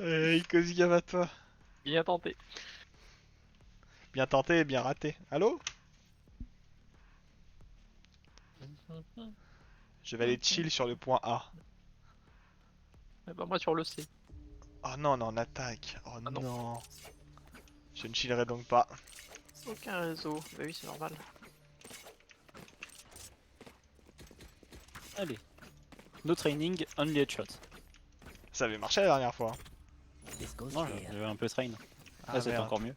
Hey, Kozika, va toi. Bien tenté. Bien tenté et bien raté. Allô? Je vais aller chill sur le point A. Et bah moi sur le C. Oh non, on est en attaque. Oh Ah non. non. Je ne chillerai donc pas. Aucun réseau. Bah oui, c'est normal. Allez. No training, only headshot. Ça avait marché la dernière fois. Non, j'avais un peu train. Ah Là, c'est merde. encore mieux.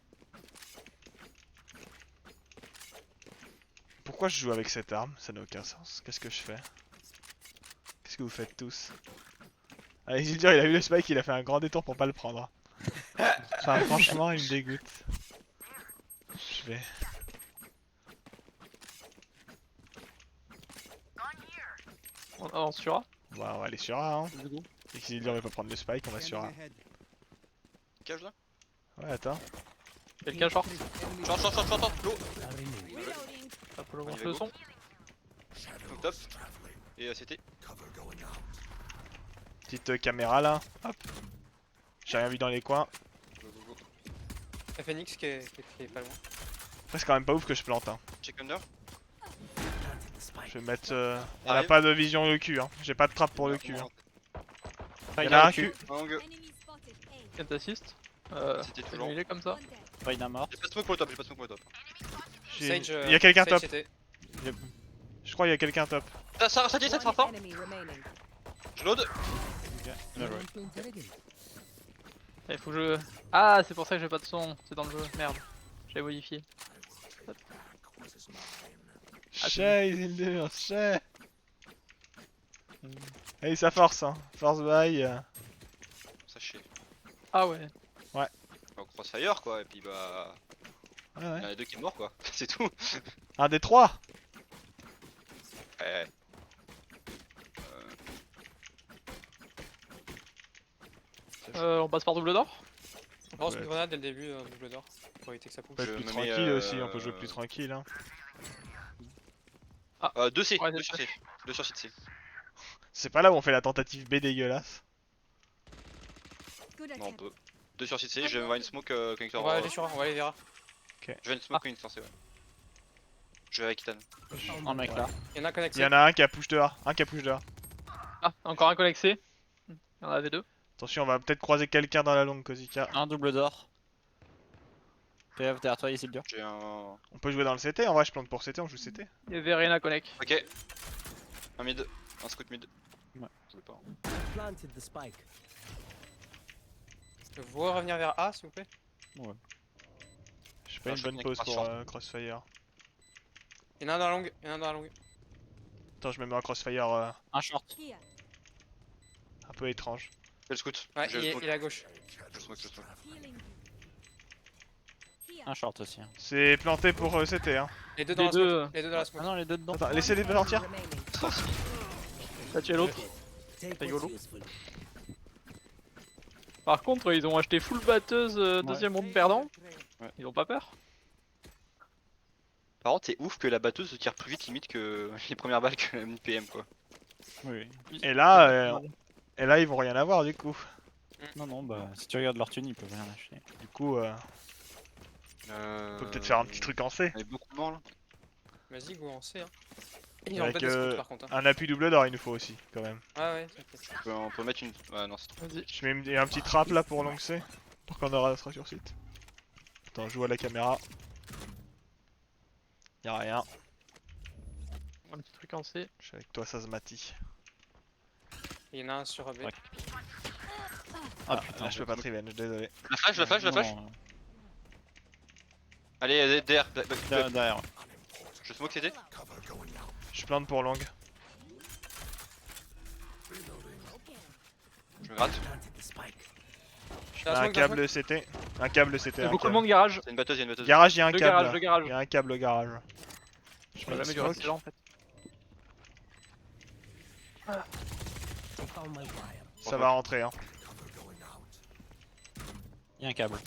Pourquoi je joue avec cette arme? Ça n'a aucun sens. Qu'est-ce que je fais? Qu'est-ce que vous faites tous? Allez, Isildur, il a vu le spike, il a fait un grand détour pour pas le prendre. Enfin, franchement, il me dégoûte. Je vais. On avance sur A. Bon, on va aller sur A, hein. Du coup. Et que Isildur veut pas prendre le spike, on va sur A. Cage là. Ouais, attends. Quelqu'un short. Short, l'eau. Hop, le On y va, le go. son. Donc top. Et CT. Petite caméra là. Hop. J'ai rien vu dans les coins. Go. Phoenix qui est pas loin. Après, c'est quand même pas ouf que je plante, hein. Check under. Je vais mettre. On a Arrive. pas de vision le cul, hein. J'ai pas de trappe pour le cul. Hein. Enfin, Il y il en a a un cul. Longue. Can't assist. C'était Je toujours. vais comme ça. Reyna mort. J'ai pas de smoke pour le top, J'ai- Sage, Il y a quelqu'un Sage top. CT. Je crois qu'il y a quelqu'un top. Ça dit, ça te fort. Je load. Bien joué. Il faut que je. Ah, c'est pour ça que j'ai pas de son. C'est dans le jeu. Merde. J'avais modifié. Chez Isildur, chez. Allez, ça force, hein. Force by. Ça chie. Ah ouais. On crossfire quoi, et puis bah. Ouais, Il y en ouais. a deux qui est mort quoi. C'est tout. Un des trois. Ouais. On passe par double d'or. On pense Ouais. une grenade dès le début, double d'or. Pour éviter que ça On pousse. peut être Je plus me mets, tranquille aussi, on peut jouer plus tranquille. Hein. 2 C, Ouais, 2 c'est sur C. 2 sur site C. C'est pas là où on fait la tentative B dégueulasse. Non, on peut. 2 sur site C, je vais voir une smoke connector. On va aller sur A, on va aller vers A. Je vais une smoke connector C, ouais. Je vais avec Ethan. Un mec là. Il y en a Il connecté. y en a un qui a push de A, un qui a push de A. Ah, encore un connecté. Il y en avait deux. Attention, on va peut-être croiser quelqu'un dans la longue, Kozika. Un double d'or. PF derrière toi, Isildur. J'ai un. On peut jouer dans le CT, en vrai je plante pour CT, on joue CT. Il y avait Verena connect. Ok. Un mid. Un scout mid. Ouais. Je veux pas. Vous pouvez revenir vers A s'il vous plaît. Je fais Ah, une je bonne connecte pause pas pour short. Crossfire. Il y en a un dans la longue, il y en a un dans la longue. Attends, je me mets un Crossfire Un short. un peu étrange. Fais le scout. Ouais, Je il smoke. est à gauche. Je smoke. Un short aussi. Hein. C'est planté pour CT, hein. Les deux dans Les la deux. smoke. Les deux dans la Ah smoke. non, les deux dedans. Attends, laissez-les sortir. Là, tu es l'autre. Rigolo. Par contre, ils ont acheté full batteuse deuxième round perdant. Ouais. Ils ont pas peur. Par contre, c'est ouf que la batteuse se tire plus vite limite que les premières balles que la PM quoi. Oui. Et là, ils vont rien avoir du coup. Non, non, bah si tu regardes leur thune, ils peuvent rien acheter. Du coup, on peut peut-être faire un petit truc en C. On est beaucoup de morts là. Vas-y, go en C. Hein. Ils ont Avec pas de scout par contre. Hein. un appui double d'or, il nous faut aussi, quand même. Ah ouais, t'inquiète. On peut mettre une. Ouais, non, c'est trop. Vas-y. Je mets un petit trap là pour long C. Pour qu'on sera sur site. Attends, je joue à la caméra. Y'a rien. Un petit truc en C. Je suis avec toi, Sazmati. Il y en a un sur B. Ouais. Ah, putain, là, je peux pas revenge, désolé. La flash. Non, Allez, derrière. derrière. Ouais. Je smoke CT. Je plante pour long. Je me gratte. Je mets un câble CT. Un câble CT. Il y a Un beaucoup de câble. monde garage. C'est une batteuse, y'a une batteuse. Garage, y'a un Le câble. garage, le garage. Y'a un câble au garage. Je Je mets jamais une dû smoke. rester là en fait. Ça va rentrer, hein. Il y a un câble.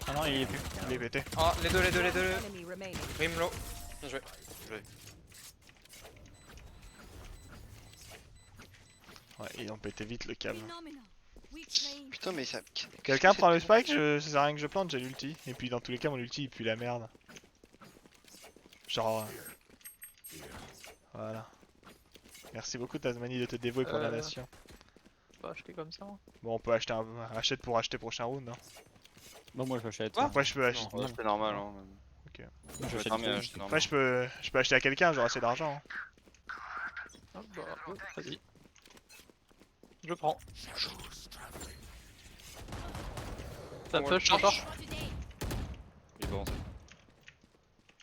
Ah non, il est plus. Il est pété. Ah, les deux. Rimlo. Bien joué. Ouais, ils ont pété vite le câble. Putain, mais ça. Quelqu'un prend le spike, ça sert à rien que je plante, j'ai l'ulti. Et puis dans tous les cas, mon ulti il pue la merde. Genre. Voilà. Merci beaucoup Tasmanie de te dévouer pour la nation. Bah, je fais comme ça. Bon, on peut acheter achète pour acheter prochain round. Hein. Bon, moi j'achète. Quoi Après, je peux acheter. Ouais, c'est normal. Hein. Ok. Moi j'achète. Non, mais tout. c'est normal. Après, je peux acheter à quelqu'un, j'aurai assez d'argent. Hein. Ah, bah, vas-y. Je prends. Ça Ouais, push encore. Il est bon, ça.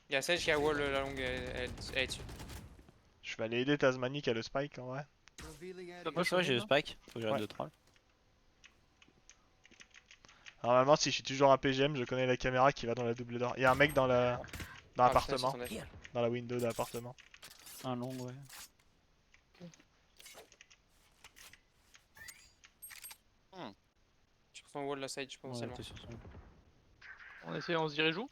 Il y a Sage qui a wall la longue, elle est dessus. Je vais aller aider Tasmanie qui a le spike en vrai. Ça Moi push c'est vrai, j'ai le là. spike. Faut que j'arrête Ouais. de troll. Normalement, si je suis toujours un PGM, je connais la caméra qui va dans la double door. Il y a un mec dans Ah, l'appartement, putain, c'est ton dans la window de l'appartement. Un long, ouais. Tu prends wall la Sage Ouais, potentiellement. t'es sur son. On se dirige où?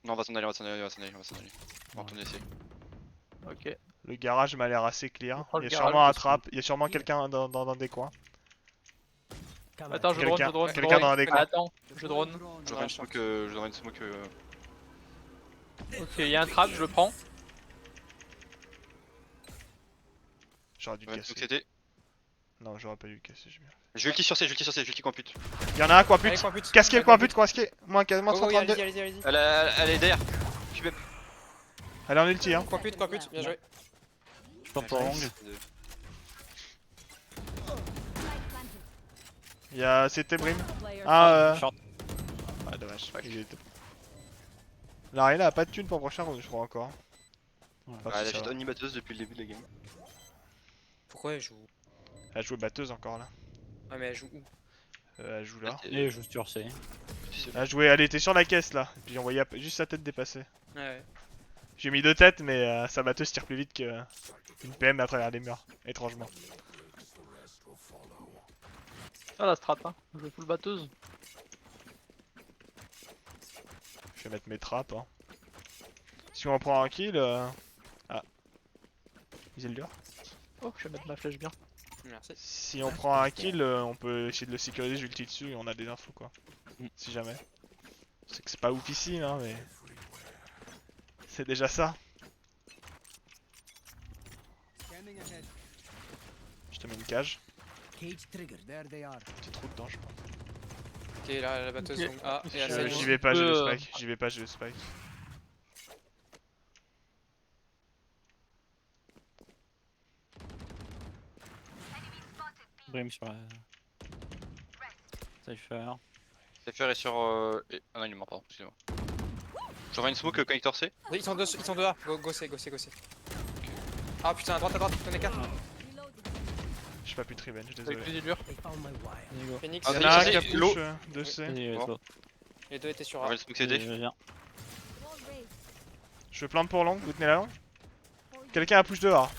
Non, on va s'en aller, on va s'en aller, on va s'en aller, on va s'en aller. On va retourner ici. Ok. Le garage m'a l'air assez clear. On prend Il y le a garage, sûrement un parce que- trap, il y a sûrement quelqu'un dans des coins. Attends, je drone, Quelqu'un- je drone. quelqu'un drone. dans les coins. Attends, je drone. J'aurais une smoke. J'aurais une smoke. Ok, y'a un trap, je le prends. J'aurais dû le J'aurais une smoke casser. CT. Non, j'aurais pas dû le casser, j'ai bien. Je ulti sur C, je ulti sur C, je ulti compute. Il y en a un coin Allez, pute. coin pute. Casqué, Allez, coin pute, casqué. Moins Oh, oui, 132. allez-y, allez-y. Elle est derrière. Elle est en ulti, hein. Coin pute, bien joué. Je plante pour long. Il y a CT Brim. Ah, Short. Ah, dommage. Il était... L'Arena a pas de thune pour prochain round, je crois encore. Enfin, Elle si, a ça juste va. omnibatteuse depuis le début de la game. Pourquoi elle joue? Elle joue batteuse encore là. Ah, mais elle joue où? Elle joue là. Et je sur C. Elle était sur la caisse là. Puis on voyait juste sa tête dépasser. Ouais. J'ai mis deux têtes, mais sa batteuse tire plus vite que une PM à travers les murs, étrangement. Ah la strat, hein. Je vais full batteuse. Je vais mettre mes trappes. Hein. Si on prend un kill. Ah. Isildur. Oh, je vais mettre ma flèche bien. Merci. Si on prend un kill, on peut essayer de le sécuriser, j'ulti dessus et on a des infos quoi. Si jamais. Je sais que c'est pas oufissime, hein, mais. C'est déjà ça. Je te mets une cage. Petit trou dedans, je pense. Ok, là, la batteuse Ok. longue A et la Je- Sage. J'y vais pas, j'ai le peux, spike. J'y vais pas, j'ai le spike. Brim sur la. Cypher. Cypher est sur. Ah non, il est mort, pardon, excusez-moi. J'aurais une smoke connector C. Ils sont deux A. Go C. Ah putain, à droite, t'en es 4. J'ai pas pu de revenge, Avec désolé. plus dur. Vas-y, go. Phoenix, Ah, Il y en a un c'est qui a C, push l'eau. 2C. Vas-y, Bon. let's go. les deux étaient sur J'aurais A. une smoke CD. Je viens. Je plante pour long, vous tenez la long. Quelqu'un a push dehors.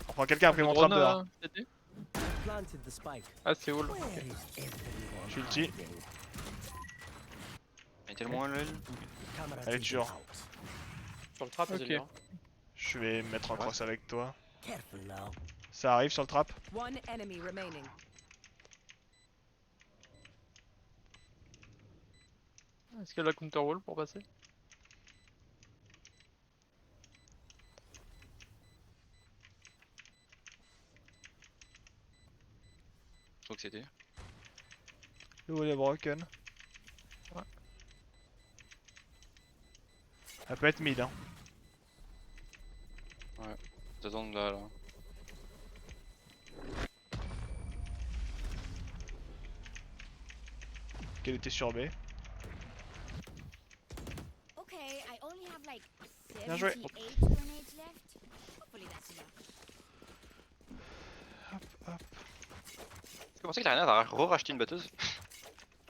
Enfin, quelqu'un a pris mon trap Drone, dehors. CT. Ah, c'est all. Ok. Je suis ulti. Elle est tellement loin, elle. Elle est toujours. Sur le trap, Ok. ils ont Je vais me mettre en cross avec toi. Ça arrive sur le trap. One enemy remaining. Est-ce qu'elle a counter wall pour passer? Smoke CD. Le wall est broken. Ouais. Elle peut être mid, hein. T'attends là, là. Qu'elle était sur B. Okay, I only have like Bien joué. 78 grenades left. Hopefully that's enough. Est-ce que vous pensez que l'Arena va re-racheter une batteuse?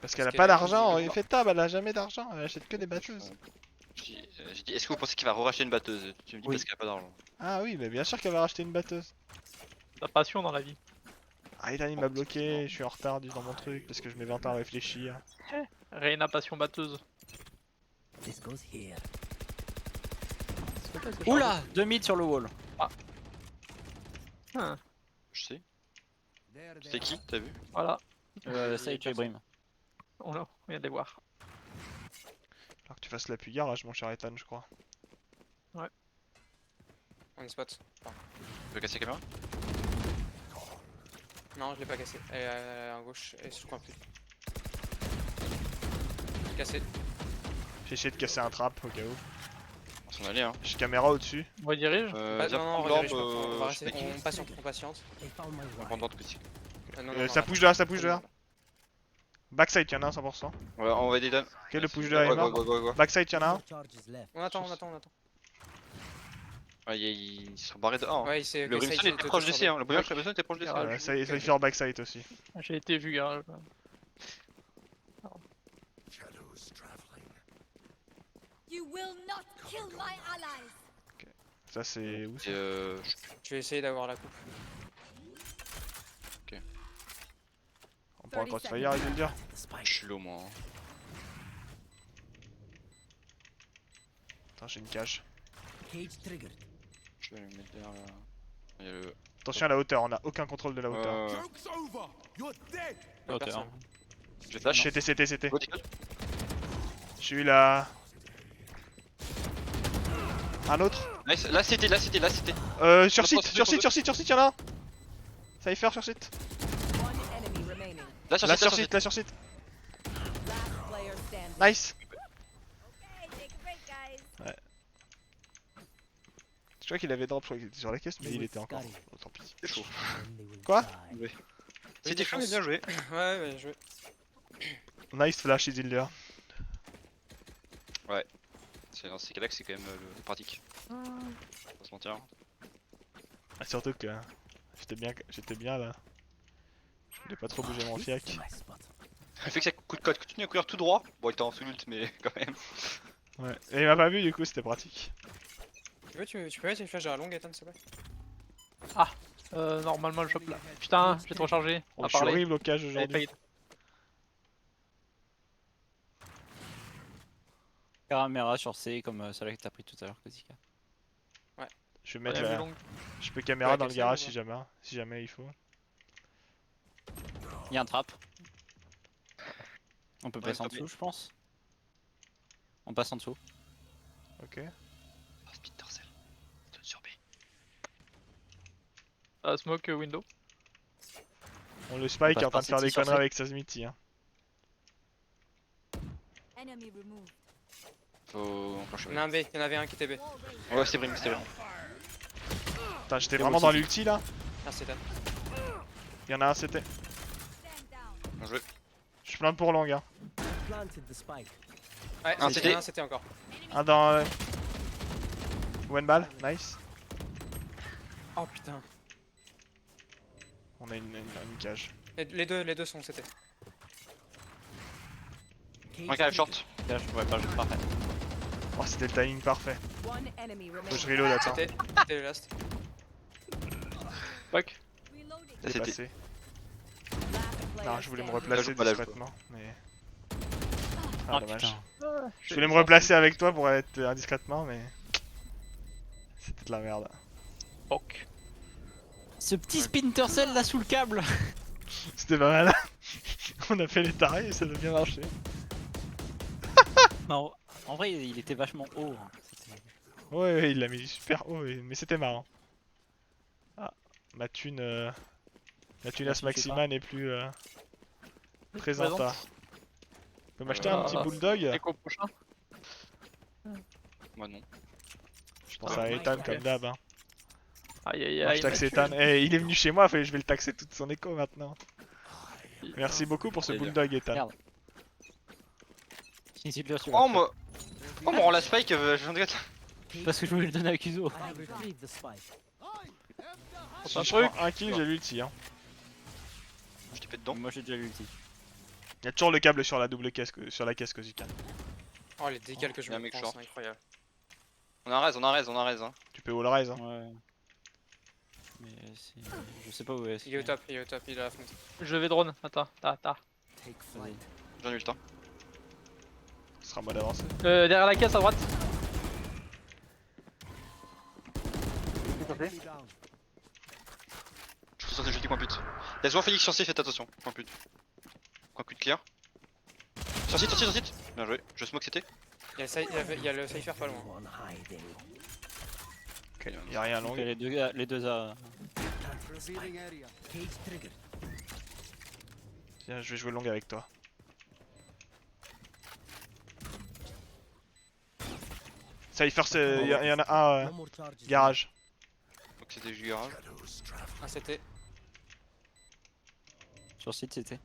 Parce qu'elle a qu'elle pas a d'argent, visiblement- il fait tab, elle a jamais d'argent, elle achète que des batteuses. J'ai dit, est-ce que vous pensez qu'il va re-racheter une batteuse? Tu me dis Oui. parce qu'elle a pas d'argent. Ah oui, mais bien sûr qu'elle va racheter une batteuse. La passion dans la vie. Ah, il m'a bloqué, je suis en retard dans mon truc parce que je mets 20 ans à réfléchir. Reina passion batteuse. Oula 2 mid sur le wall. Ah. Je sais. C'était qui? T'as vu? Voilà, Sage et Brim. on vient de les voir. Alors que tu fasses l'appui garage, mon cher Ethan, je crois. On est spot. Tu veux casser la caméra? Non, je l'ai pas cassé. Elle est à gauche et je crois plus. Cassé. J'ai essayé de casser un trap au cas où. On s'en allait hein. J'ai caméra au-dessus. On redirige. Bah, Viens non, prendre redirige l'orbe, pas, on va je rester. sais On patiente, on patiente. On va prendre l'orbe petit. Ça bouge là, ça bouge là. Backside, y'en a un 100%. On va aider Dan. Ok, le push de là est mort. Ouais. Backside, y'en a un. On attend. Ouais, ils sont barrés de 1. Ouais, il s'est. Le Brimstone était proche d'essai, hein. Le Brimstone était proche d'essai. Ouais. Ça y fait faire backside aussi. J'ai été vu garage. You will not kill my allies. Ça, c'est où ça? Et Je vais essayer d'avoir la coupe. On prend un crossfire, il veut le dire. je suis low moi. Hein. Attends, j'ai une cage. Je vais lui mettre derrière là. Il y a le. Attention à la hauteur, on a aucun contrôle de la hauteur. Hauteur. Personne. Je flash. CT. Go, tickle. J'ai eu la. Un autre. Nice. Là c'était. Sur site, y'en a un. Ça y faire sur site. Là sur Là site, sur site. Nice. Okay, take a break, guys. Je crois qu'il avait drop, je crois qu'il était sur la caisse, mais il était encore. Oh, tant pis. C'est chaud. Quoi? C'était chaud mais bien joué. Ouais, je. Nice flash, Isildur. Dans ces cas-là que c'est quand même le pratique. Faut pas se mentir. Ah, surtout que j'étais bien là. Je voulais pas trop bouger mon fiac. Le fait que ça continue à courir tout droit. Bon, il était en full ult, mais quand même. Ouais. Et il m'a pas vu, du coup, c'était pratique. Tu peux mettre une flèche à la longue, Ethan, s'il te plaît? Normalement le shop là. Putain, j'ai trop chargé. Oh, À je suis parler. horrible au cage Allez, aujourd'hui. fade. Caméra sur C comme celle que t'as pris tout à l'heure, Kozika. Je vais Ouais, mettre vue la. longue. Je peux caméra Ouais, dans le cassé, garage ou si jamais il faut. Il y a un trap. On peut Ouais, passer en trapé. dessous, je pense. On passe en dessous. Ok. Oh, Splinter Cell. Donne sur B. Smoke window. Bon, le Spike passe est en train par de faire des City sur conneries C. avec sa Smithy. Hein. Enemy removed. Faut enclencher. Il y en a un B, il y en avait un qui était B. Wall raised. Ouais, c'était Brim. Putain, j'étais Et vraiment aussi. dans l'ulti là. Merci, Ethan. Il y en a un CT. Stand down. Bien joué. Je suis plein pour long, hein. Ouais, Un c'était CT. c'était encore. Un dans. One ball, nice. Oh putain. On a une cage. Les deux sont CT. Un carré short. Là, je pourrais pas jouer parfait. Oh, c'était le timing parfait. Faut que je reload, attends. C'était le last. Fuck. Reloading. Ça c'était. Passé. Non, je voulais me replacer Pas la discrètement, mais. Ah, Ah, dommage. putain. Je voulais me replacer avec toi pour être indiscrètement, mais. C'était de la merde. Fuck. Ce petit Splinter Cell là sous le câble. C'était pas mal. On a fait les tarés et ça a bien marché. Non, en vrai, il était vachement haut. Hein. C'était- Ouais, il l'a mis super haut, mais c'était marrant. Ah, ma thune As Maxima n'est plus présenta. Tu peux m'acheter un petit bulldog? C'est quoi prochain? Moi non. Je pense à Ethan comme d'hab. Hein. Aïe aïe Moi, aïe. je taxe il m'a Ethan. Eh, il est venu chez moi, je vais le taxer toute son écho maintenant. tué. Merci beaucoup pour ce Plaisir. bulldog, Ethan. Merde. Isildur, tu Oh, moi. Oh, mon la spike, je viens de. Parce que je voulais le donner à Kuzo. Si je prends un kill, j'ai l'ulti. Hein. Je t'ai fait dedans. Moi j'ai déjà l'ulti. Il y a toujours le câble sur la double caisse, sur la caisse Kozika. Oh, les décals que je Il y a un me mec prends, short. c'est incroyable. On a un raise. Hein. Tu peux all raise. Hein. Ouais. Mais c'est... je sais pas où est-ce Il est au top, il est à la fenêtre. Je vais drone. Attends, ta. J'en ai eu le temps. Ce sera mode avancé. Derrière la caisse à droite. attention, je dis coin pute. Y'a souvent Félix sur C, faites attention. Coin pute. Coin pute clear. Sur site, sur site, sur site. Bien joué, je smoke CT. Il y a le Cypher pas loin. Ok, Y'a rien long. Ok, les deux A. Tiens, je vais jouer long avec toi. Cypher, y en a un garage. Donc c'était juste garage. Un CT. Sur site, c'était.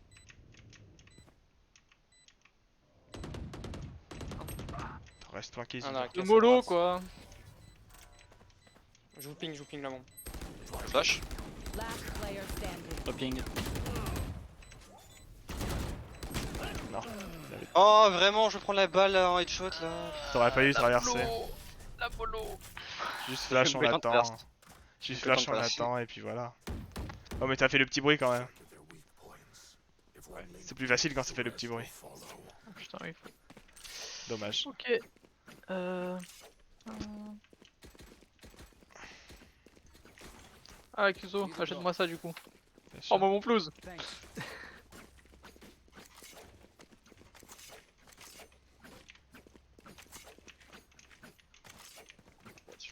Reste tranquille. Un dans la Le caisse à mollo droite. quoi. Je vous ping la bombe. Flash. Last player standing. Topping. Oh, vraiment, je prends la balle là, en headshot là. T'aurais pas dû traverser. La polo. Juste flash, on Mais quand attend. traverse. Juste Mais quand flash, on traverse. attend et puis voilà. Oh, mais t'as fait le petit bruit quand même. C'est plus facile quand ça fait le petit bruit. Putain oui. Dommage. Ok. Ah Kuzo, achète-moi ça du coup. Bien sûr. Oh moi mon flouze.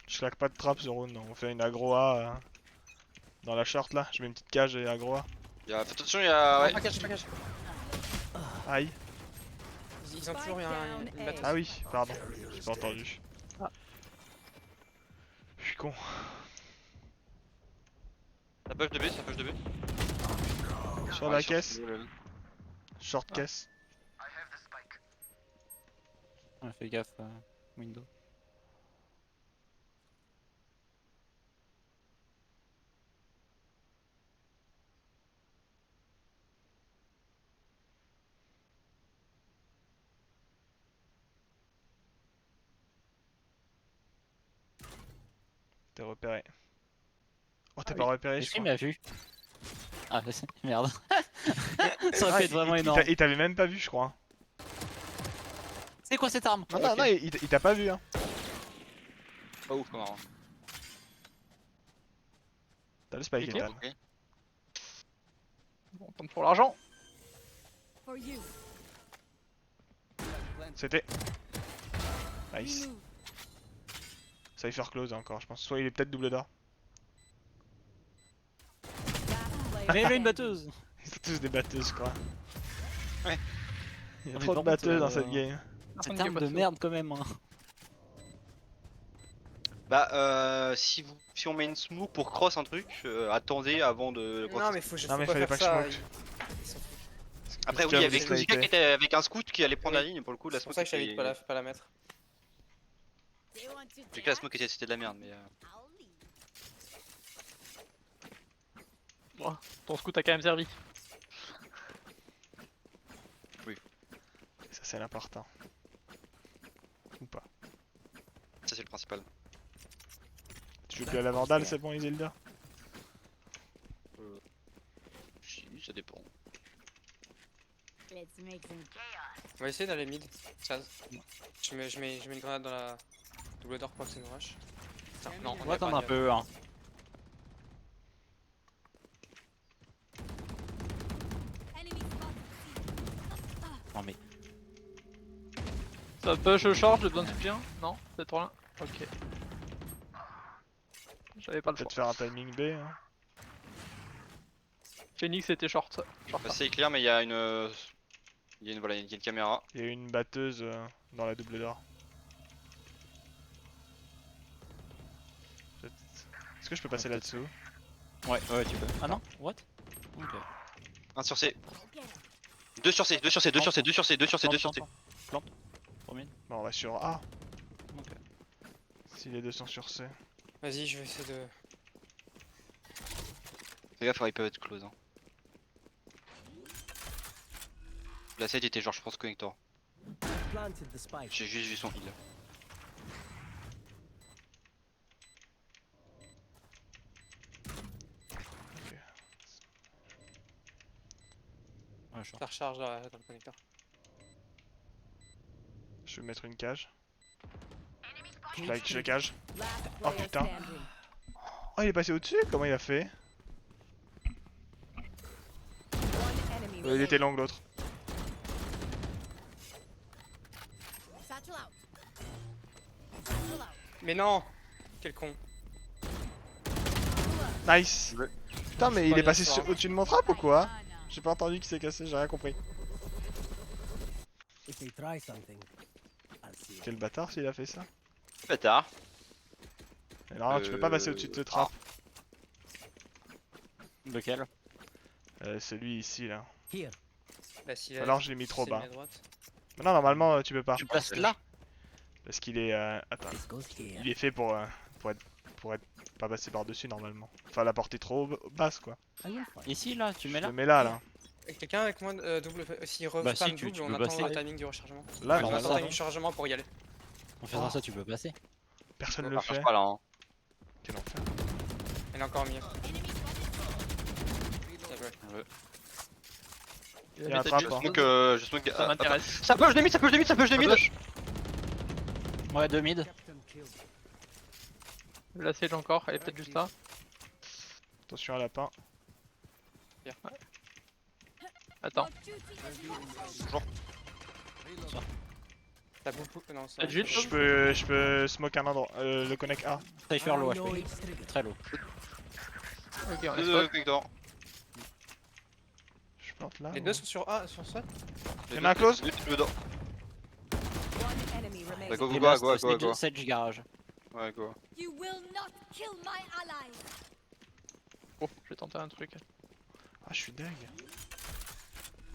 Je claque pas de trap sur Rune, on fait une aggro A dans la short là, je mets une petite cage et aggro A. Fais attention, y'a. Ouais. Package. Aïe. Ils ont toujours une batteuse. Ah oui, pardon, j'ai pas entendu. Ah. Je suis con. Ça push de B, ça push de B. Sur Ouais, la sur- caisse, short caisse. Ouais, fais gaffe, window. T'es repéré. Oh, t'es Ah pas oui. repéré, je Est-ce qu'il crois. m'a vu? Ah, merde. Ça aurait pu être vraiment énorme. Il t'avait même pas vu, je crois. C'est quoi cette arme? Non, non, Ok. non, il t'a pas vu, hein. Pas ouf, pas marrant. T'as le spike, Ok. Ethan. Ok. Bon, on tente pour l'argent. For you. C'était. Nice. Remove. Ça va faire close encore, je pense. Soit il est peut-être double d'or. Last player Mais il a une standing. batteuse! Ils sont tous des batteuses, je crois. Ouais. Il y a Mais trop de par contre, batteuses dans cette game. Cette arme de merde quand même. Hein. Bah, si on met une smoke pour cross un truc, attendez avant de. Non mais faut Non, mais pas fallait faire pas que ça. je smoke. Ils sont fous. Après, Tu as oui, voulu avec Lozika sniper. qui était avec un scout qui allait prendre la Oui. ligne, pour le coup, la C'est pour smoke. ça que je t'avais dit de pas la mettre. They want to J'ai que la dance? smoke c'était de la merde, mais. I'll leave. Ton scout a quand même servi. Ça, c'est l'important. Ou pas. Ça, c'est le principal. Tu joues plus à la Vandale, c'est bon, Isilda? Si, ça dépend. Let's make them chaos. On va essayer d'aller mid. Ça. Je mets une grenade dans la double door pour que ça nous rush. Putain, non, On va attendre un peu. Hein. Enemy spotted. Non mais. Ça push short, j'ai besoin de soutien. Non, c'est trop loin. Ok. J'avais pas le choix. Peut-être faire un timing B, hein. Phoenix était short. Short. Bah, c'est clair, mais il y a une. Il y a une, voilà, il y a une caméra. Il y a une batteuse dans la double d'or. Est-ce que je peux passer là-dessous? Ouais, ouais, tu peux. Ah non? What? Ok. 1 sur C. Go get 'em. 2 sur C, 2 sur C, 2 sur C, 2 sur C, 2 sur C, 2 sur C. Plante. Premier. Bon, on va sur A. Ok. Si les deux sont sur C. Vas-y, je vais essayer de. Fais gaffe, ils peuvent être close. Hein. La site était genre, je pense, connector. J'ai juste vu son heal. Ouais, short. Ça recharge dans le connecteur. Je vais mettre une cage. Je la cage. Last Oh, player putain. standing. Oh, il est passé au-dessus? Comment il a fait? Il était long l'autre. Satchel out. Satchel out. Mais non. Quel con. Nice. Ouais. Putain, mais il Pas est passé bien sûr. au-dessus de mon trap ou quoi? J'ai pas entendu qu'il s'est cassé, j'ai rien compris. If they try something, I'll see it. Quel bâtard s'il a fait ça. Bâtard. Mais non, tu peux pas passer au-dessus de ce trap. Lequel? Celui ici là. Here, Bah, si Alors je l'ai mis trop s'il bas. met à droite. Mais non, normalement tu peux pas. Tu passes là? Parce qu'il est. Attends. this goes here. Il est fait pour être pas passer par dessus normalement. Enfin la portée trop basse quoi. I will find. Ici là, tu mets Je là? le mets là. Quelqu'un avec moi double. S'il Bah, refait si, double, tu on peux attend passer. le timing du rechargement. Là, On non, attend ça, le timing du rechargement pour y aller. En faisant ça, tu peux passer. personne Ça le marche fait. pas là. Hein. Quel enfer. Elle est encore mieux. Bien joué. Il y a un trap. Je hein. smoke. Je smoke. Ça m'intéresse. Ça push de mid, ça push de mid, ça push de mid. Ouais, 2 mid. Captain killed. La siège encore, elle est peut-être juste là. Attention à lapin. Attends. Your duty is not over. T'as beaucoup. Non, ça. T'as du hit, Je peux smoke un endroit. Le connect A. Cypher low I know HP. it's triggered. Très low. Ok, on est Deux spot. connecteurs. Je plante là. Les ou- deux sont sur A, sur SWAT. Il y en a un close. Le dos. One enemy Bah, remaining. go, go, Et go, last, go, go, go. Sage garage. Ouais, go. You will not kill my allies. Oh, je vais tenter un truc. Ah, je suis deg.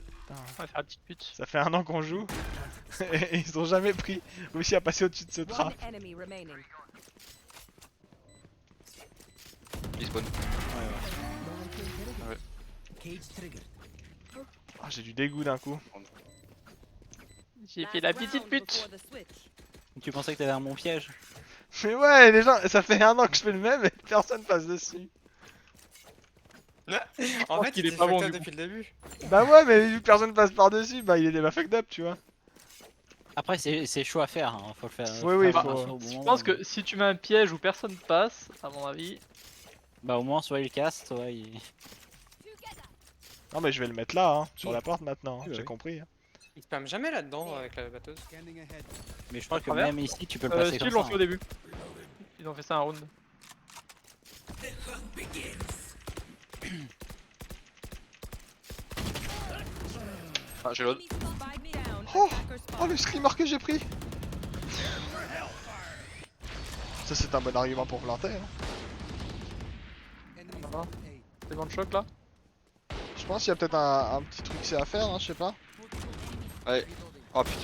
Putain. On va faire la petite pute. Ça fait un an qu'on joue. Et ils ont jamais réussi à passer au-dessus de ce trap. One enemy remaining. Il spawn. Cage triggered. Ah, j'ai du dégoût d'un coup. J'ai fait la petite pute. Tu pensais que t'avais un bon piège? Mais ouais, les gens, ça fait un an que je fais le même et personne passe dessus. En fait, qu'il il est est pas bon, fucked up du depuis le début. Bah ouais, mais vu que personne passe par dessus, bah il est déjà fucked up, tu vois. Après, c'est chaud à faire, hein. Faut le faire. Oui, oui, faire faut- attention au bon Je moment. pense que si tu mets un piège où personne passe, à mon avis. Bah, au moins, soit il casse, soit il. Together. Non, mais je vais le mettre là, hein, sur la porte maintenant, hein, Oui, j'ai oui. compris. hein. Il spam jamais là-dedans avec la batteuse. Mais je crois que travers. même ici, tu peux le passer Si, comme ils l'ont ça. fait au début. Ils ont fait ça un round. Ah, j'ai l'autre. Spike down. Oh, Attacker spot. oh, le screamer que j'ai pris. Ça, c'est un bon argument pour planter. Hein. C'est bon de choc là. Je pense qu'il y a peut-être un petit truc c'est à faire, hein, je sais pas. Ouais. Oh putain.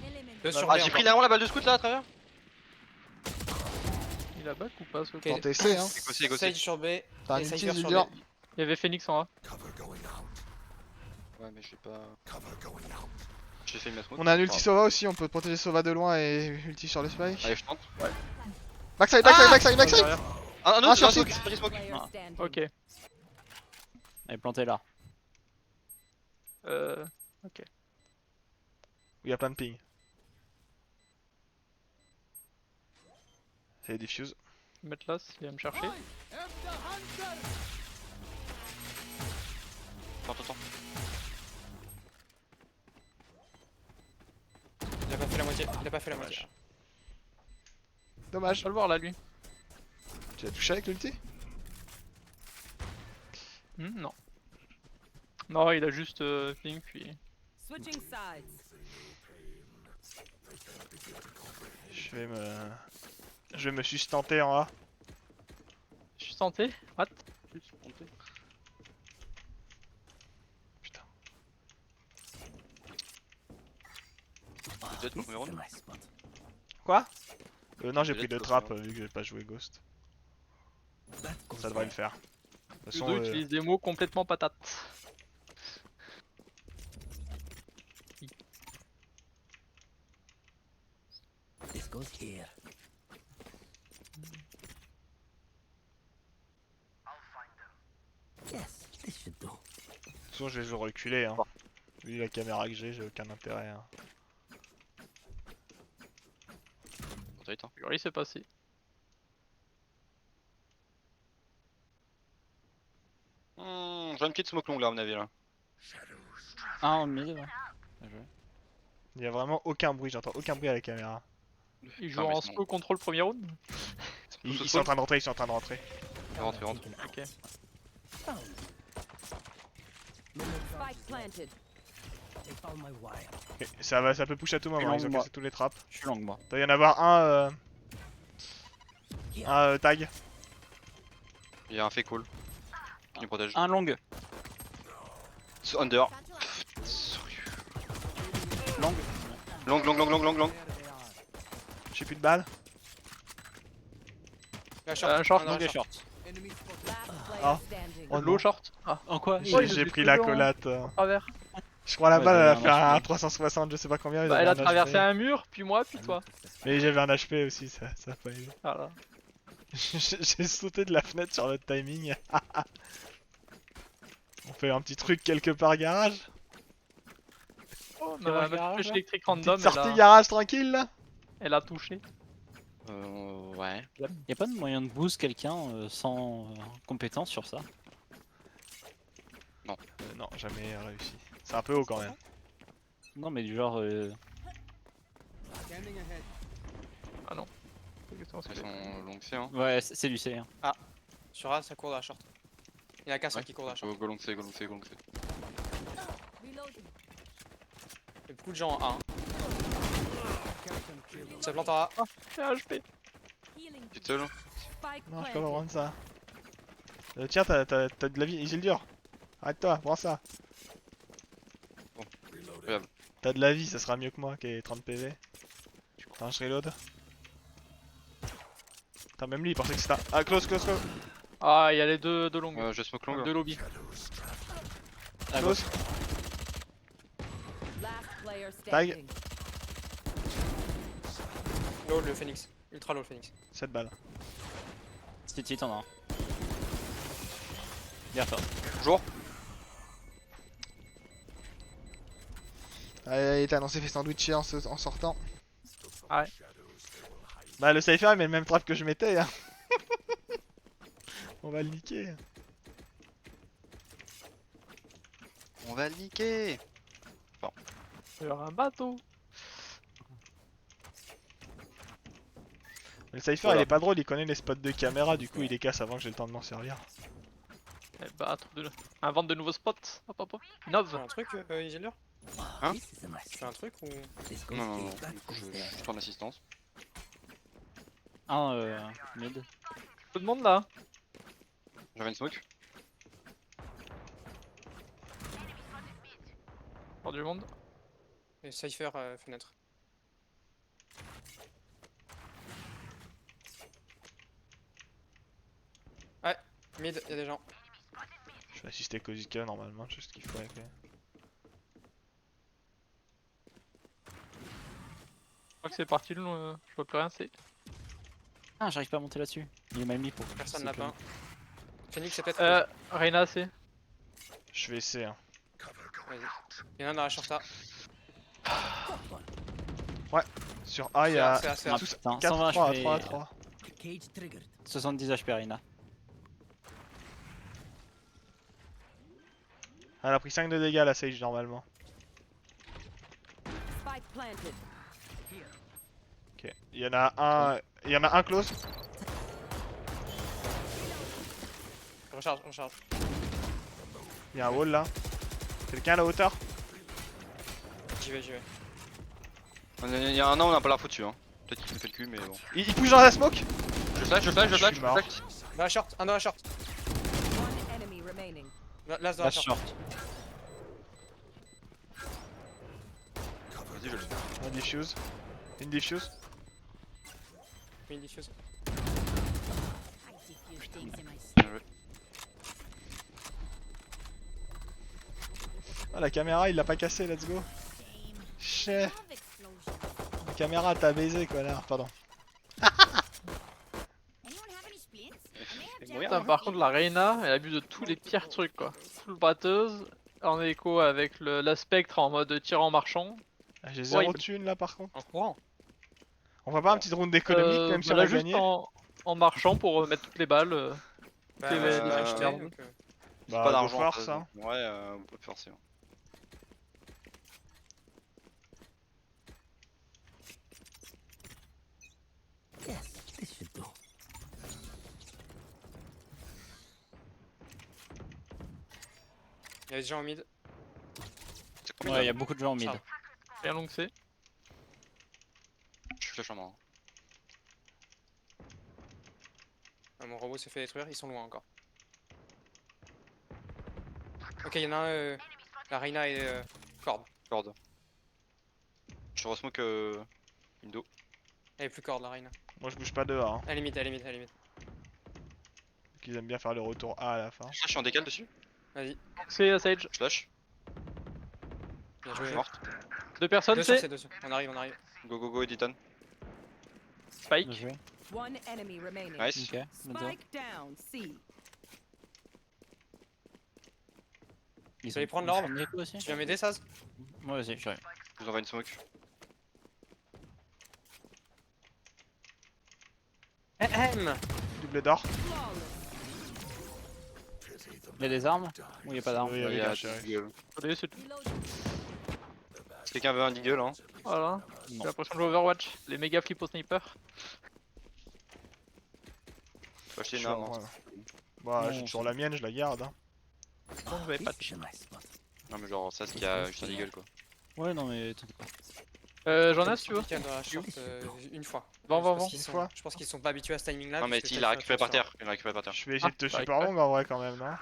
Eliminate. Deux sur Ah, B j'ai pris encore. vraiment la balle de scout là à travers. Il a back ou pas ce Ok. Tenter C, hein. Écossais, écossais. Sage sur B. T'as un et ulti, Cypher sur Zillior. B. Il y avait Phoenix en A. Ouais, mais je sais pas. J'ai fait une smoke. On a un ulti Sova aussi, on peut protéger Sova de loin et ulti sur le spike. Allez, je tente. Backside, backside, backside, backside. Derrière. Un Ah, autre, sur un smoke, site. petit smoke. Player Ah. standing. Ok. Elle est plantée là. Ok. Il y a plein de ping. C'est des diffuse. Je vais mettre là s'il va me chercher. Attends, attends. Il a pas fait la moitié. Il a pas fait la moitié. Je Dommage. peux le voir là lui. Tu l'as touché avec l'ulti? Non. Non, il a juste ping puis. Switching sides. Je vais me sustenter en A. Je suis tenté. What? Putain. Peut-être This premier round. is a nice spot. Quoi? Non, j'ai Peut-être pris deux que trappes c'est vu que j'ai pas joué Ghost. That goes Ça devrait le there. faire. De toute Les façon, deux utilisent des mots complètement patates. This goes here. Yes, this should do. de toute façon, je vais le reculer. Hein. Vu la caméra que j'ai aucun intérêt. Hein. Peut-être, hein. Oui, c'est passé. J'ai une petite smoke longue là, à mon avis là. Un en mid, ouais. Bien joué. Il y a vraiment aucun bruit, j'entends aucun bruit à la caméra. Ils jouent Ah, mais en sinon- slow control premier round. Ils sont en train de rentrer, ils sont en train de rentrer. Rentre, rentre. Ok. Spike planted. They found my wire. Ok, ça peut push à tout moment, long, ils ont moi. cassé tous les trappes. Je suis long, moi. Doit y en avoir un tag. Il y a un fake wall. Qui nous protège. Un long. Under. Long. Long, long, long, long, long, long. J'ai plus de balles. Là, short. Un short, Un dans Long la et short. Last player Ah. standing. Oh Low non. short. Ah, En quoi Oh, il J'ai est pris plus la long. collate. travers. Je crois la Ouais, balle elle a j'avais fait un un HP. 360, je sais pas combien. Bah, j'avais elle a un traversé HP. un mur, puis moi, puis toi. Mais j'avais un HP aussi, ça a pas aidé. Voilà. J'ai sauté de la fenêtre sur le timing. On fait un petit truc quelque part garage. Oh, Tu vois le ma garage, flèche là électrique Petite random, sortie garage tranquille là. elle a touché. Ouais. Y'a pas de moyen de boost quelqu'un sans compétence sur ça? Non, jamais réussi. C'est un peu haut quand même. Non, mais du genre. Exactement ce que Ils c'est. sont long C, hein. Ouais, c'est du C. Hein. Sur A, ça court dans la short. Il y en a qu'un seul qui court dans la short. Go long C, go long C, go long C. Reloading. Il y a beaucoup de gens en A. hein. Ça plante en A. J'ai un HP. Healing. Tu es seul? Spike Non, je peux pas planted. prendre ça. Tiens, t'as de la vie, Isildur. Arrête-toi, prends ça. Regarde. T'as de la vie, ça sera mieux que moi qui ai 30 PV. Attends, je reload. Putain, même lui il pensait que c'était un. Ah, close. Ah, il y a les deux longues. Je smoke long. Deux lobbies. Ah, Close. Last player Tag. standing. Low le Phoenix. Ultra low le Phoenix. 7 balles. City, t'en as un. Bien toi. Bonjour. Allez, t'as annoncé fait sandwicher en sortant. Ah ouais. Bah, le Cypher il met le même trap que je mettais. Hein. On va le niquer. On va le niquer. Sur un bateau. Le Cypher Voilà. il est pas drôle, il connaît les spots de caméra, du coup il les casse avant que j'ai le temps de m'en servir. Eh bah, invente de nouveaux spots. Hop, hop, hop. Innove. Tu fais un truc, Isildur? Hein? This is a nice. Tu fais un truc ou. This goes Non, non, non. here. That goes Je there. prends l'assistance. Un mid. Peu de monde là. J'avais une smoke. Hors du monde. Et Cypher fenêtre. Ouais, mid, y'a des gens. Je vais assister Kozika normalement, je sais ce qu'il faut avec lui. Je crois que c'est parti, je vois plus rien, c'est. Ah, j'arrive pas à monter là-dessus. Il est mal mis pour. Personne c'est n'a comme- pas. Phoenix, c'est peut-être. Reyna, c'est. Je vais essayer. Hein. Vas-y. Y'en a un dans la short A. Sur A, il y a C'est A, c'est Ah A. tous putain, 4 120 3 HP. 3 3. Cage triggered. 70 HP Arena. Elle a pris 5 de dégâts la Sage normalement. Spike planted. Ok, il y en a un close. Recharge, recharge. Il y a un wall là. Quelqu'un à la hauteur? J'y vais, j'y vais. Il y a un an, on n'a pas la foutu. Hein. Peut-être qu'il me fait le cul, mais bon. Il push dans la smoke? Je flash, je flash, je Je flash, suis je mort. flash. Dans la short, un dans la short. One enemy remaining. Last dans La la short. short. Vas-y, je le fais. Un diffuse. Une diffuse. Mid diffuse. Bien joué. Ah, la caméra il l'a pas cassé, let's go. Chais. La caméra t'a baisé connard, pardon. Putain, par contre, la Reyna, elle abuse de tous les pires trucs quoi. Full batteuse, en écho avec la spectre en mode tir en marchant. Ah, j'ai 0 il- thune là par contre. En courant. On va pas un petit round d'économique même si on Bah là, a juste gagné. en marchant pour mettre toutes les balles. Bah, les je l'ai balles, acheté, merde. donc, Bah, Pas go d'argent. force, hein. Ouais, on peut forcer. should do. Il y avait des gens en mid. C'est combien Ouais, il y de a beaucoup de gens au mid. Charles. Rien long que c'est. Je flash en main. Ah, mon robot s'est fait détruire, ils sont loin encore. Ok, il y en a un. La Reina et Corde. Corde. Je resmoke Indo. Elle est plus Corde, la Reina. Moi je bouge pas de A, hein. Elle est mid, elle est mid, elle est mid. Qu'ils aiment bien faire le retour A à la fin. Je suis en décal dessus. Vas-y, C'est Sage. Je flash. bien Je joué. suis morte. Deux personnes, Deux sur c'est C, deux sur. On arrive, on arrive. Go go go Editan. Spike. Bien joué. One enemy remaining. Nice. Ok, bien joué. Spike down. C. Ils Vous allez sont- prendre ils l'orbe sont de l'écho aussi. Tu viens m'aider, Saz? Moi aussi, j'arrive. Je vous envoie une smoke. Double d'or. Il y a des armes ou il n'y a pas d'armes? Oui, Il avec y a un shérif. Deagle. Allez, c'est tout. Si quelqu'un veut un Deagle, hein. Voilà. J'ai l'impression de jouer Overwatch. Les méga flip au sniper. Faut acheter Je une suis arme. en- hein. Bah, Non, j'ai toujours la mienne, je la garde. Hein. Donc vous avez pas de It's a nice spot. Non mais genre ça, c'est qu'il y a juste un Deagle quoi. Ouais, non, mais t'inquiète pas. J'en ai si tu veux. Quelqu'un dans la short une fois. Bon, Je pense bon, qu'ils une sont- fois. Je pense qu'ils sont pas habitués à ce timing là. Non mais il l'a récupéré par terre. Il l'a récupéré par terre. Je vais essayer de te bah, super long en vrai quand même, non?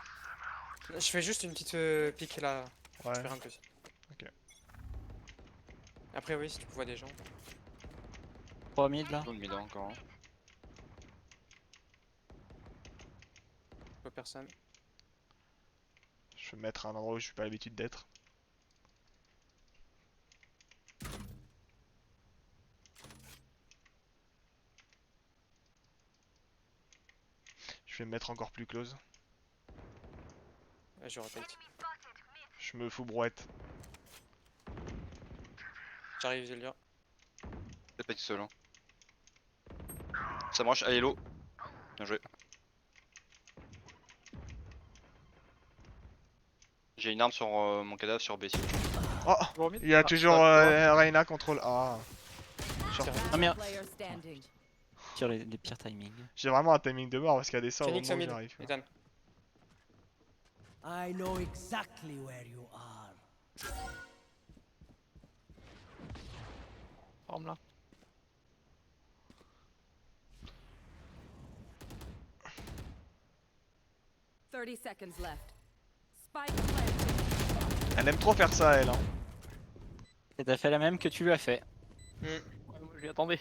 Je fais juste une petite pique là. Je Ouais. fais rien de plus. Ok. Après, oui, si tu vois des gens. 3 mid là. Zone mid hein, encore. hein. Je vois personne. Je vais me mettre à un endroit où je suis pas l'habitude d'être. Je vais me mettre encore plus close. Je rotate. Je me fous brouette. J'arrive, Zelia. Peut-être pas tout seul. Hein. Ça marche. Allez, hello. Bien joué. J'ai une arme sur mon cadavre sur B. si vous voulez. Oh, il y a toujours Reina contrôle A. Ah merde. Player standing. Tire les pires timings. J'ai vraiment un timing de mort parce qu'il y a des sorts au Phoenix moment au où mid. j'arrive. Ethan. I know exactly where you are. Forme là. Thirty seconds left. Spike planted. Elle aime trop faire ça, elle. Hein. Et t'as fait la même que tu lui as fait. Ouais, moi, je lui attendais.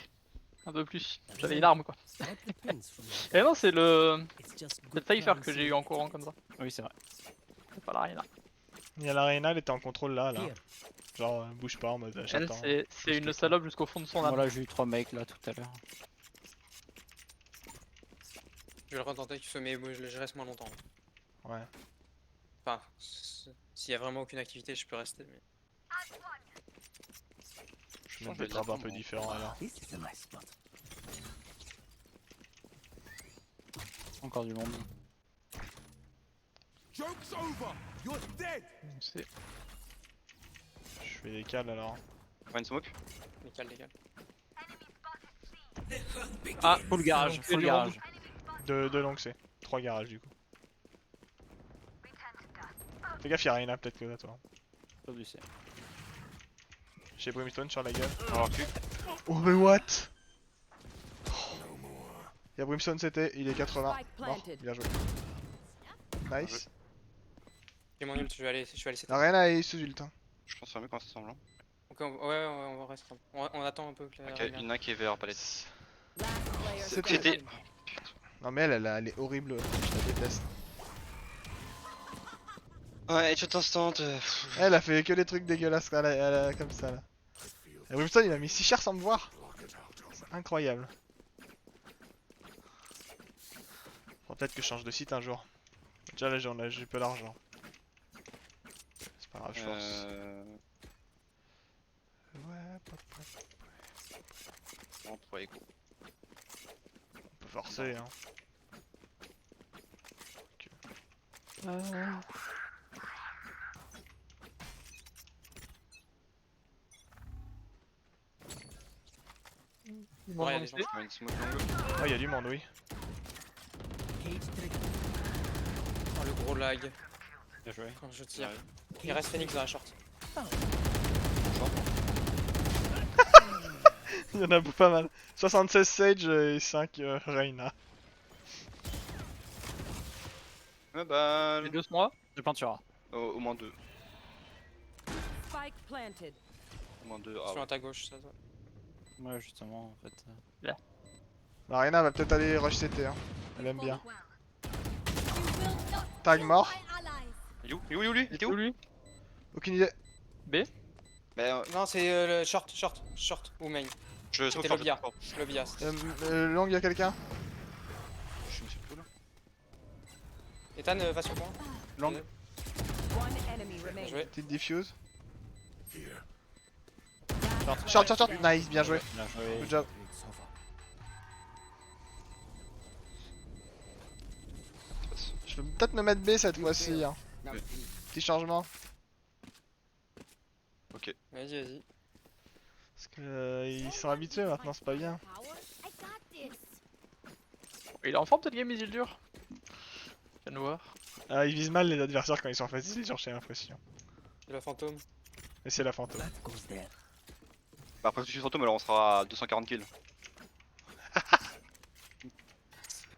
Un peu plus. J'avais une arme quoi. What depends from you. Et non, c'est le. It's just C'est good le Cypher que currency. j'ai eu en courant comme ça. Oui, c'est vrai. C'est pas la Reina. Il y a la Reina, elle était en contrôle là. Here. Genre, bouge pas en mode Elle, j'attends. c'est une salope jusqu'au fond de son âme. Voilà, j'ai eu 3 mecs là tout à l'heure. Je vais le retenter, mais moi, je reste moins longtemps. Ouais. Enfin, s'il y a vraiment aucune activité, je peux rester. Mais... Je vais mettre des trappes un peu différents alors. This is a nice spot. Encore du monde. Donc c'est. Je fais des cales alors. Pas une smoke. Décale, décale. Ah, Full garage, donc, full du garage. Deux longues c'est. 3 garages du coup. Fais gaffe, y'a Reina peut-être que là toi. Sur du C. J'ai Brimstone sur la gueule. Alors cul. Oh mais what? Y'a Brimstone c'était, il est 80. Spike Mort, planted. bien joué. Nice. J'ai mon ult, je vais aller setter. La Reina est sous ult. Hein. Je pense mieux quand ça semble. Hein. Ok, on va rester. On attend un peu que la Ok, Reina- il y en a un qui est vert palette. Last player C'était- standing. Non mais elle est horrible, je la déteste. Ouais, headshot instant. Elle a fait que des trucs dégueulasses comme ça là. Et Brimstone il a mis si cher sans me voir. C'est incroyable. Faut peut-être que je change de site un jour. Déjà là j'ai peu d'argent. C'est pas grave, je force. Ouais, Bon, pour écho. on peut forcer hein. Tout le monde Ouais, dans les le gens. C. Je mets une smoke longue. Ah, y'a du monde, oui. Cage trigger. Oh, le gros lag Bien joué. quand je tire. J'arrive. Il reste Phoenix dans la short. Il y en a pas mal. 76 Sage et 5 Reyna. Ouais, Les balle. deux sur moi. Je plante sur A. Au moins 2. Spike planted. Au moins 2. Je Ah suis ouais. à ta gauche, ça. Ouais, justement, en fait. La Reyna va peut-être aller rush CT, hein. Elle aime bien. You will not Tag kill mort. my allies. Il est où? Il est où, lui? Il était où? lui? Aucune idée. Bah, Non, c'est le short ou main. je smoke C'était fort, Lobia. je smoke fort. Lobia. Long, y'a quelqu'un? Je suis monsieur cool. Ethan, va sur point. Long, One enemy Bien remaining. joué. petite diffuse. Last Short, player short, short. standing. Nice, bien joué. Bien joué. Good job. It's over. Je peux peut-être me mettre B cette fois-ci, hein. Petit changement. Ok. Vas-y. Parce que ils sont habitués maintenant, c'est pas bien. Power, I got this. Il est en forme cette game, Isildur. Viens nous voir. Ah, ils visent mal les adversaires quand ils sont faciles, j'ai l'impression. Et le fantôme. Et c'est la fantôme. That goes there. Bah, après, si je suis fantôme, alors on sera à 240 kills.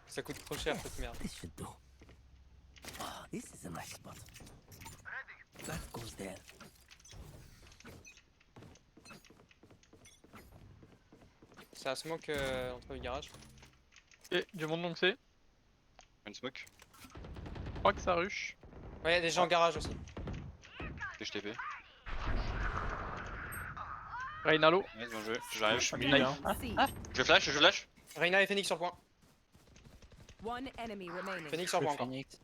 Ça coûte trop cher cette merde. This should do. Ah, this is a nice spot. That goes there. C'est un smoke entre le garage. Et du monde donc C. Une smoke. Je crois que ça rush. Ouais, y'a des gens en garage aussi. Et je TP. Reynalo. Nice, bien joué. J'arrive. Je suis mid, hein. C. Je flash. Reyna et Phoenix sur point. One enemy remaining. Phoenix sur point encore. Phoenix.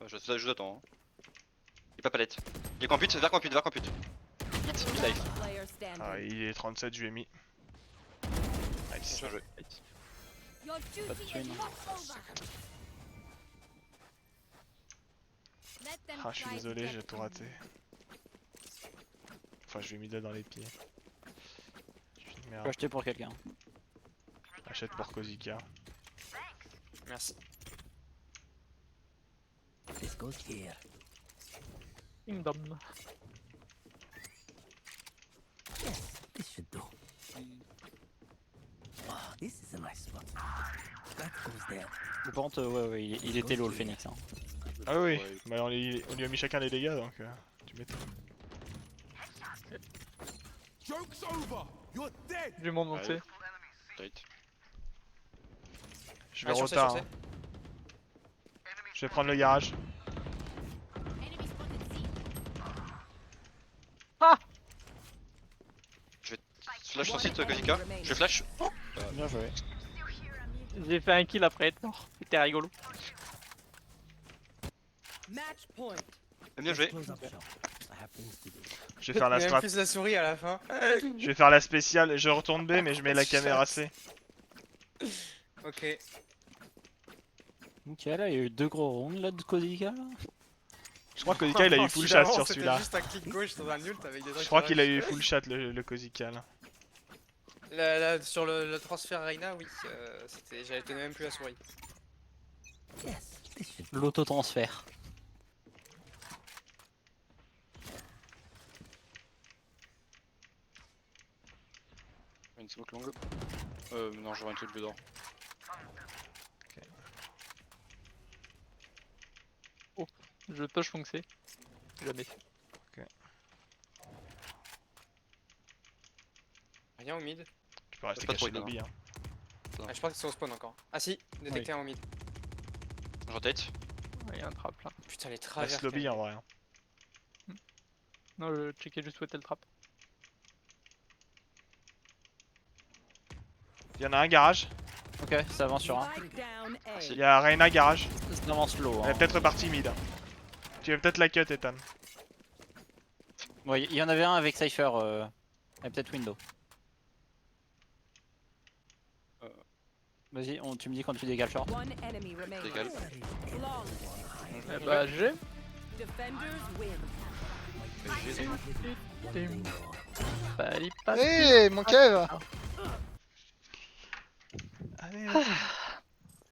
Ouais, je attends. Hein. Il est pas palette. Il est campute, vers campute. Mid life. Player Ah, standing. il est 37, je lui ai mis. Nice. Bien joué. Your duty is thune. not over. Let them Ah, je suis try to désolé, get j'ai tout to raté. you. Enfin, je lui ai mis là dans les pieds. Je suis une Je peux merde. acheter pour quelqu'un. Achète pour Kozika. Merci. This goes here. Kingdom. Yes, this should do. Ah, this is a nice spot. That goes there. Je pense, ouais, il était low le Phoenix. Hein. Ah oui, Ouais. bah on lui a mis chacun les dégâts donc tu m'étonnes. Joke's over. You're dead. Du monde donc C. Tight. Je vais Ouais, sur C, retard. sur C. Hein. Je vais prendre le garage. Enemy spotted C. Flash sur site, Kozika. Je flash. Bien joué. J'ai fait un kill après être mort. C'était rigolo. Match point. Bien joué. Close up shop. I have things to do. Je vais faire la Même strat. plus la souris à la fin. Je vais faire la spéciale. Je retourne B mais je mets la caméra C. Ok. Ok, là, il y a eu 2 gros rounds là de Kozika. Là. Je crois que Kozika il a eu full chat sur C'était celui-là. juste un clic gauche dans un ult avec des Je crois qu'il a eu full chat le Kozika là. Sur le transfert Reyna, oui. J'avais tenu même plus la souris. Yes, this should do. L'autotransfert. Une smoke longue. Non, j'aurai un truc dedans. Je push donc C. Jamais fait. Rien au mid. Tu peux rester Pas caché trop lobby hein. Ah, je pense qu'ils sont au spawn encore. Ah si, détecté un au mid. Je rotate. Il y a un trap là. Putain, les travers. Reste lobby en vrai. Hein. Non, je checkais juste où était le trap. Il y en a un garage. Ok, ça avance sur un. Spike down A. Il y a Reyna garage. Ça avance low. Elle est Hein. peut-être repartie mid. Hein. Tu veux peut-être la cut Ethan. Ouais, il y en avait un avec Cypher. Et peut-être Window. Vas-y, tu me dis quand tu dégales short. One enemy remaining. Décale. Long. Eh bah, GG. Defenders win. Bali pas. Hé mon Kev. Allez, vas-y.